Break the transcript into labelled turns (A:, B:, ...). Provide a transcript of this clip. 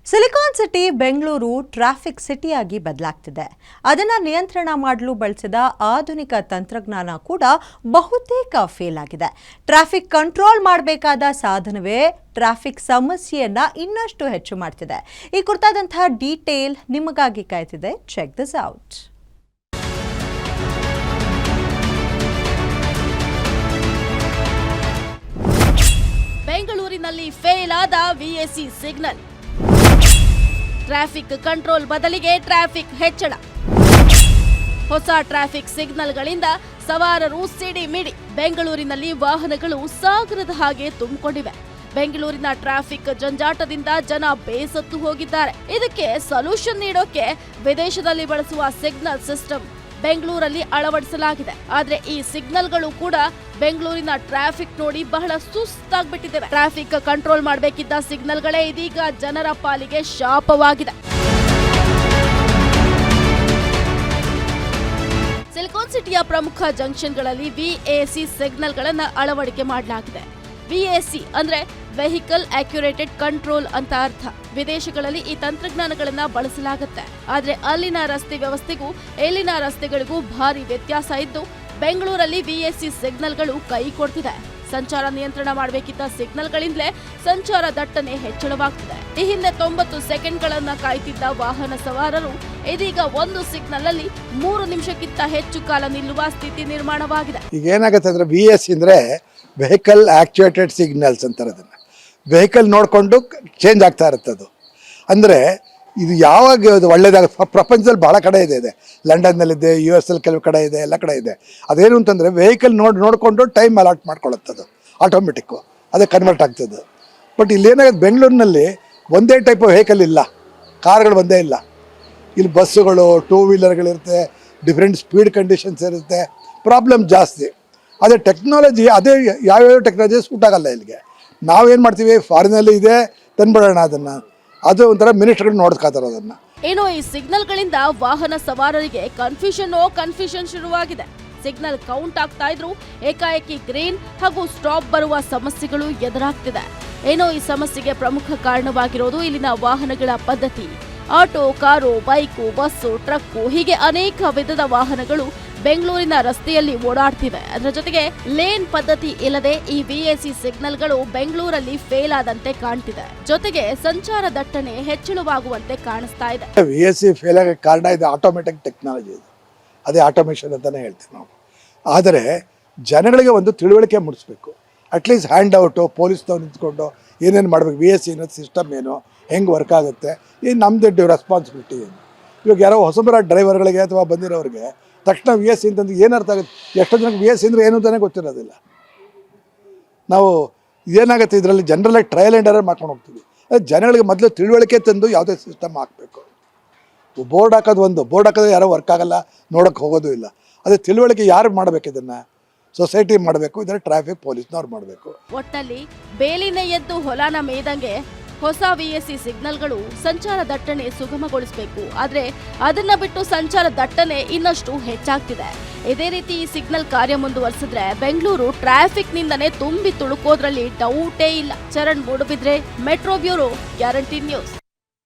A: Silicon city Bengaluru traffic ಸಿಟಿಯಾಗಿ ಬದಲಾಗ್ತಿದೆ. ಅದನ್ನು ನಿಯಂತ್ರಣ ಮಾಡಲು ಬಳಸಿದ ಆಧುನಿಕ ತಂತ್ರಜ್ಞಾನ ಕೂಡ ಬಹುತೇಕ ಫೇಲ್ ಆಗಿದೆ. ಟ್ರಾಫಿಕ್ ಕಂಟ್ರೋಲ್ ಮಾಡಬೇಕಾದ ಸಾಧನವೇ ಟ್ರಾಫಿಕ್ ಸಮಸ್ಯೆಯನ್ನ ಇನ್ನಷ್ಟು ಹೆಚ್ಚು ಮಾಡ್ತಿದೆ. ಈ ಕುರಿತಾದಂತಹ ಡೀಟೇಲ್ ನಿಮಗಾಗಿ ಕಾಯ್ತಿದೆ. Check this out.
B: ಬೆಂಗಳೂರಿನಲ್ಲಿ ಫೇಲ್ ಆದ ವಿಎಸಿ ಸಿಗ್ನಲ್. ಟ್ರಾಫಿಕ್ ಕಂಟ್ರೋಲ್ ಬದಲಿಗೆ ಟ್ರಾಫಿಕ್ ಹೆಚ್ಚಳ. ಹೊಸ ಟ್ರಾಫಿಕ್ ಸಿಗ್ನಲ್ಗಳಿಂದ ಸವಾರರು ಸಿಡಿಮಿಡಿ. ಬೆಂಗಳೂರಿನಲ್ಲಿ ವಾಹನಗಳು ಸಾಗರದ ಹಾಗೆ ತುಂಬಿಕೊಂಡಿವೆ. ಬೆಂಗಳೂರಿನ ಟ್ರಾಫಿಕ್ ಜಂಜಾಟದಿಂದ ಜನ ಬೇಸತ್ತು ಹೋಗಿದ್ದಾರೆ. ಇದಕ್ಕೆ ಸೊಲ್ಯೂಷನ್ ನೀಡೋಕೆ ವಿದೇಶದಲ್ಲಿ ಬಳಸುವ ಸಿಗ್ನಲ್ ಸಿಸ್ಟಮ್ ಬೆಂಗಳೂರಲ್ಲಿ ಅಳವಡಿಸಲಾಗಿದೆ. ಆದ್ರೆ ಈ ಸಿಗ್ನಲ್ಗಳು ಕೂಡ ಬೆಂಗಳೂರಿನ ಟ್ರಾಫಿಕ್ ನೋಡಿ ಬಹಳ ಸುಸ್ತಾಗ್ಬಿಟ್ಟಿದೆ. ಟ್ರಾಫಿಕ್ ಕಂಟ್ರೋಲ್ ಮಾಡಬೇಕಿದ್ದ ಸಿಗ್ನಲ್ಗಳೇ ಇದೀಗ ಜನರ ಪಾಲಿಗೆ ಶಾಪವಾಗಿದೆ. ಸಿಲಿಕಾನ್ ಸಿಟಿಯ ಪ್ರಮುಖ ಜಂಕ್ಷನ್ಗಳಲ್ಲಿ ವಿಎಸಿ ಸಿಗ್ನಲ್ಗಳನ್ನು ಅಳವಡಿಕೆ ಮಾಡಲಾಗಿದೆ. ವಿಎಸಿ ಅಂದ್ರೆ ವೆಹಿಕಲ್ ಅಕ್ಯುರೇಟೆಡ್ ಕಂಟ್ರೋಲ್ ಅಂತ ಅರ್ಥ. ವಿದೇಶಗಳಲ್ಲಿ ಈ ತಂತ್ರಜ್ಞಾನಗಳನ್ನ ಬಳಸಲಾಗುತ್ತೆ. ಆದ್ರೆ ಅಲ್ಲಿನ ರಸ್ತೆ ವ್ಯವಸ್ಥೆಗೂ ಇಲ್ಲಿನ ರಸ್ತೆಗಳಿಗೂ ಭಾರಿ ವ್ಯತ್ಯಾಸ ಇದ್ದು ಬೆಂಗಳೂರಲ್ಲಿ ವಿಎಸಿ ಸಿಗ್ನಲ್ಗಳು ಕೈ ಕೊಡ್ತಿದೆ. ಸಂಚಾರ ನಿಯಂತ್ರಣ ಮಾಡಬೇಕಿದ್ದ ಸಿಗ್ನಲ್ಗಳಿಂದಲೇ ಸಂಚಾರ ದಟ್ಟಣೆ ಹೆಚ್ಚಳವಾಗ್ತಿದೆ. ಈ ಹಿಂದೆ 90 ಸೆಕೆಂಡ್ಗಳನ್ನ ಕಾಯ್ತಿದ್ದ ವಾಹನ ಸವಾರರು ಇದೀಗ ಒಂದು ಸಿಗ್ನಲ್ ಅಲ್ಲಿ 3 ನಿಮಿಷಕ್ಕಿಂತ ಹೆಚ್ಚು ಕಾಲ ನಿಲ್ಲುವ ಸ್ಥಿತಿ ನಿರ್ಮಾಣವಾಗಿದೆ.
C: ಈಗ ಏನಾಗುತ್ತೆ ಅಂದ್ರೆ ವಿಎಸ್ ಅಂದ್ರೆ ವೆಹಿಕಲ್ ಆಕ್ಚುಯೇಟೆಡ್ ಸಿಗ್ನಲ್ಸ್ ಅಂತಾರೆ. ಅದನ್ನ ವೆಹಿಕಲ್ ನೋಡಿಕೊಂಡು ಚೇಂಜ್ ಆಗ್ತಾ ಇರುತ್ತೆ. ಅದು ಅಂದರೆ ಇದು ಯಾವಾಗ ಒಳ್ಳೇದಾಗ ಪ್ರಪಂಚದಲ್ಲಿ ಭಾಳ ಕಡೆ ಇದೆ. ಲಂಡನ್ನಲ್ಲಿದೆ, US ಕೆಲವು ಕಡೆ ಇದೆ, ಎಲ್ಲ ಕಡೆ ಇದೆ. ಅದೇನು ಅಂತಂದರೆ ವೆಹಿಕಲ್ ನೋಡಿಕೊಂಡು ಟೈಮ್ ಅಲಾಟ್ ಮಾಡ್ಕೊಳ್ಳುತ್ತದು ಆಟೋಮೆಟಿಕ್ಕು, ಅದೇ ಕನ್ವರ್ಟ್ ಆಗ್ತದೆ. ಬಟ್ ಇಲ್ಲೇನಾಗುತ್ತೆ, ಬೆಂಗಳೂರಿನಲ್ಲಿ ಒಂದೇ ಟೈಪ್ ವೆಹಿಕಲ್ ಇಲ್ಲ, ಕಾರ್ಗಳು ಒಂದೇ ಇಲ್ಲ. ಇಲ್ಲಿ ಬಸ್ಸುಗಳು, 2 ವೀಲರ್ಗಳಿರುತ್ತೆ, ಡಿಫ್ರೆಂಟ್ ಸ್ಪೀಡ್ ಕಂಡೀಷನ್ಸ್ ಇರುತ್ತೆ, ಪ್ರಾಬ್ಲಮ್ ಜಾಸ್ತಿ. ಅದೇ ಟೆಕ್ನಾಲಜಿ, ಅದೇ ಯಾವ್ಯಾವ ಟೆಕ್ನಾಲಜಿ ಸೂಟ್ ಆಗಲ್ಲ ಇಲ್ಲಿಗೆ. ನಾವೇನು ಮಾಡ್ತೀವಿ, ಫಾರಿನಲ್ಲಿ ಇದೆ ತಂದ್ಬಿಡೋಣ ಅದನ್ನು, ಅದು ಒಂಥರ ಮಿನಿಸ್ಟರ್ಗಳು ನೋಡ್ಕೊತಾರೆ ಅದನ್ನು.
B: ಏನೋ ಈ ಸಿಗ್ನಲ್ಗಳಿಂದ ವಾಹನ ಸವಾರರಿಗೆ ಕನ್ಫ್ಯೂಷನ್ ಶುರುವಾಗಿದೆ. ಸಿಗ್ನಲ್ ಕೌಂಟ್ ಆಗ್ತಾ ಇದ್ರು ಏಕಾಏಕಿ ಗ್ರೀನ್ ಹಾಗೂ ಸ್ಟಾಪ್ ಬರುವ ಸಮಸ್ಯೆಗಳು ಎದುರಾಗ್ತಿದೆ. ಏನೋ ಈ ಸಮಸ್ಯೆಗೆ ಪ್ರಮುಖ ಕಾರಣವಾಗಿರೋದು ಇಲ್ಲಿನ ವಾಹನಗಳ ಪದ್ಧತಿ. Auto, car, bike, bus, truck ಹೀಗೆ ಅನೇಕ ವಿಧದ ವಾಹನಗಳು ಬೆಂಗಳೂರಿನ ರಸ್ತೆಯಲ್ಲಿ ಓಡಾಡ್ತಿವೆ. ಅದರ ಜೊತೆಗೆ ಲೇನ್ ಪದ್ಧತಿ ಇಲ್ಲದೆ ಈ ವಿಎಸಿ ಸಿಗ್ನಲ್ಗಳು ಬೆಂಗಳೂರಲ್ಲಿ ಫೇಲ್ ಆದಂತೆ ಕಾಣ್ತಿದೆ. ಜೊತೆಗೆ ಸಂಚಾರ ದಟ್ಟಣೆ ಹೆಚ್ಚಳವಾಗುವಂತೆ ಕಾಣಿಸ್ತಾ ಇದೆ.
C: ವಿಎಸಿ ಫೇಲ್ ಆಗಕ್ಕೆ ಕಾರಣ ಇದೆ ಆಟೋಮೆಟಿಕ್ ಟೆಕ್ನಾಲಜಿ. ಇದು ಅದೇ ಆಟೋಮೇಷನ್ ಅಂತಾನೆ ಹೇಳ್ತೀವಿ ನಾವು. ಆದರೆ ಜನಗಳಿಗೆ ಒಂದು ತಿಳುವಳಿಕೆ ಮೂಡಿಸ್ಬೇಕು. ಅಟ್ಲೀಸ್ಟ್ ಹ್ಯಾಂಡ್ ಔಟು, ಪೊಲೀಸ್ನವ್ರು ನಿಂತ್ಕೊಂಡು ಏನೇನು ಮಾಡಬೇಕು, ವಿಎಸಿ ಅನ್ನೋದು ಸಿಸ್ಟಮ್ ಏನು, ಹೆಂಗೆ ವರ್ಕ್ ಆಗುತ್ತೆ, ಈ ನಮ್ಮದು ರೆಸ್ಪಾನ್ಸಿಬಿಲಿಟಿ ಏನು. ಇವಾಗ ಯಾರೋ ಹೊಸಬರ ಡ್ರೈವರ್ಗಳಿಗೆ ಅಥವಾ ಬಂದಿರೋರಿಗೆ ತಕ್ಷಣ ವಿಎಸಿ ಅಂತಂದ್ರೆ ಏನು ಅರ್ಥ ಆಗುತ್ತೆ? ಎಷ್ಟೋ ಜನಕ್ಕೆ ವಿಎಸಿ ಅಂದರೆ ಏನು ಅಂತಲೇ ಗೊತ್ತಿರೋದಿಲ್ಲ. ನಾವು ಏನಾಗುತ್ತೆ, ಇದರಲ್ಲಿ ಜನರಲಾಗಿ ಟ್ರಯಲ್ ಆ್ಯಂಡ್ ಎರರ್ ಮಾಡ್ಕೊಂಡು ಹೋಗ್ತೀವಿ. ಜನಗಳಿಗೆ ಮೊದಲು ತಿಳುವಳಿಕೆ ತಂದು ಯಾವುದೇ ಸಿಸ್ಟಮ್ ಹಾಕಬೇಕು. ಬೋರ್ಡ್ ಹಾಕೋದು ಬೋರ್ಡ್ ಹಾಕಿದ್ರೆ ಯಾರೋ ವರ್ಕ್ ಆಗಲ್ಲ, ನೋಡೋಕ್ಕೆ ಹೋಗೋದು ಇಲ್ಲ. ಅದೇ ತಿಳುವಳಿಕೆ ಯಾರು ಮಾಡಬೇಕು, ಇದನ್ನು ಸೊಸೈಟಿ ಮಾಡಬೇಕು, ಇದನ್ನು ಟ್ರಾಫಿಕ್ ಪೊಲೀಸ್ನವ್ರು ಮಾಡಬೇಕು.
B: ಒಟ್ಟಲ್ಲಿ ಬೇಲಿನ ಎದ್ದು ಹೊಲಾನ ಮೇದಂಗೆ ಹೊಸ ವಿಎಸಿ ಸಿಗ್ನಲ್ಗಳು ಸಂಚಾರ ದಟ್ಟಣೆ ಸುಗಮಗೊಳಿಸಬೇಕು. ಆದ್ರೆ ಅದನ್ನ ಬಿಟ್ಟು ಸಂಚಾರ ದಟ್ಟಣೆ ಇನ್ನಷ್ಟು ಹೆಚ್ಚಾಗ್ತಿದೆ. ಇದೇ ರೀತಿ ಈ ಸಿಗ್ನಲ್ ಕಾರ್ಯ ಮುಂದುವರಿಸಿದ್ರೆ ಬೆಂಗಳೂರು ಟ್ರಾಫಿಕ್ ನಿಂದನೇ ತುಂಬಿ ತುಳುಕೋದ್ರಲ್ಲಿ ಡೌಟೇ ಇಲ್ಲ. Charan Moodbidri, metro bureau, guarantee news.